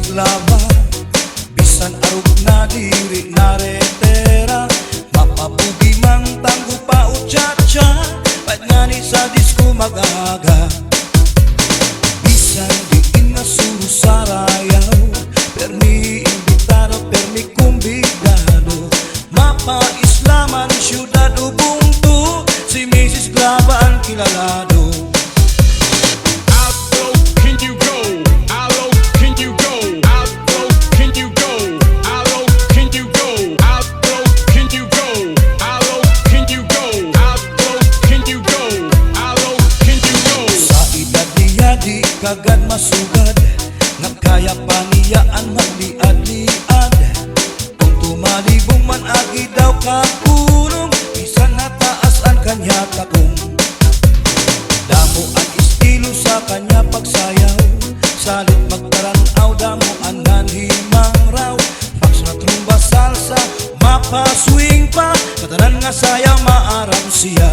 Glava, bisan arog na diri na retera, mapabugi mang tanggo pa o cha-cha, pag nga ni sa disco mag-aga. Bisan diin na suro sa rayaw, permi imbitado, permi kumbidado, mapa-islaman syudad Ubuntu, si Mrs. Glava ang kilalado. Kagad masugad, nagkaya pa niya ang magliad-liad. Kung tumalibong man agi daw kapunong, bisan nataas ang kanya takong. Damo ang estilo sa kanya pagsayaw, salit magtaranaw, damo ang nanhimang raw. Fax na trumba, salsa, mapa-swing pa, katanan nga sayaw maaram siya.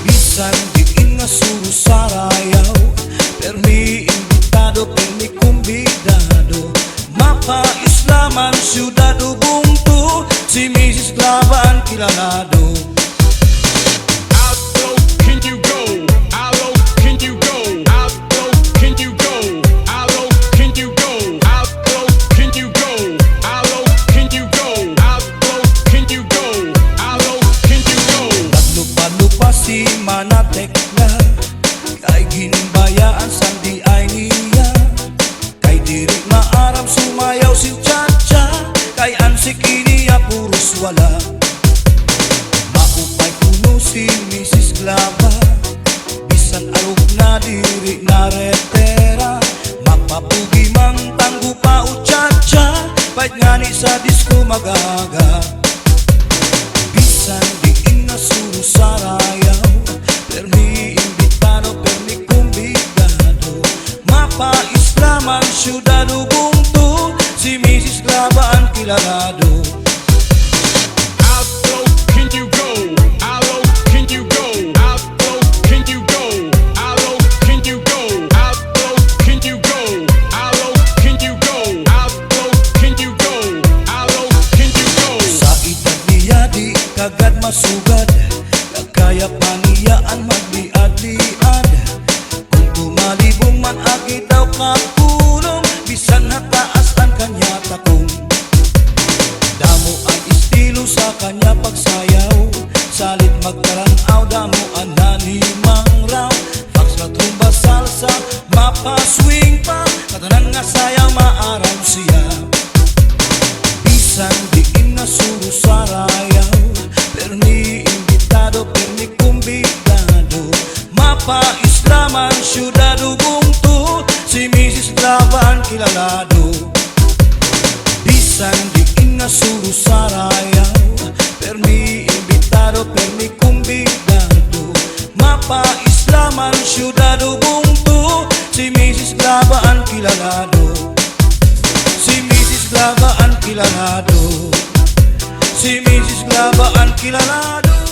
Bisan diin nga suro sa rayaw, permi imbitado, permi kumbidado, mapa-islaman syudad Ubuntu, si Mrs. Glava ang kilalado. Naglupa-lupa si Manatekla, kay ginimbayaan sandi ay niya, kay diri maaram sumayaw si cha-cha, kay ansik iniya puros wala. Maupay puno si Mrs. Glava, bisan arog na diri na retera, mapapugi mang tanggo pa o cha-cha, pahit nga ni sa disco mag-aga. Bisan diin na suro sa rayaw, permi imbitado, permi kumbidado, mapa-islaman syudad Ubuntu, si Mrs. Glava ang kilalado. Sa edad niya di kagad masugad, nagkaya pa niya ang magliad-liad. Kung tumalibong man agi daw kapunong, bisan nataas ang kanya takong. Damo ang estilo sa kanya pagsayaw, salit magtaranaw, damo ang nanhimang raw. Fax na trumba, salsa, mapa-swing pa, katanan nga sayaw maaram siya. Bisan diin na suro sa rayaw, permi imbitado, permi kumbidado, mapa-islaman syudad Ubuntu, si Mrs. Glava ang kilalado. Bisan diin na suro sa rayaw, permi imbitado, permi kumbidado, mapa-islaman syudad Ubuntu, si Mrs. Glava ang kilalado. Si Mrs. Glava ang kilalado, si Mrs. Glava ang kilalado.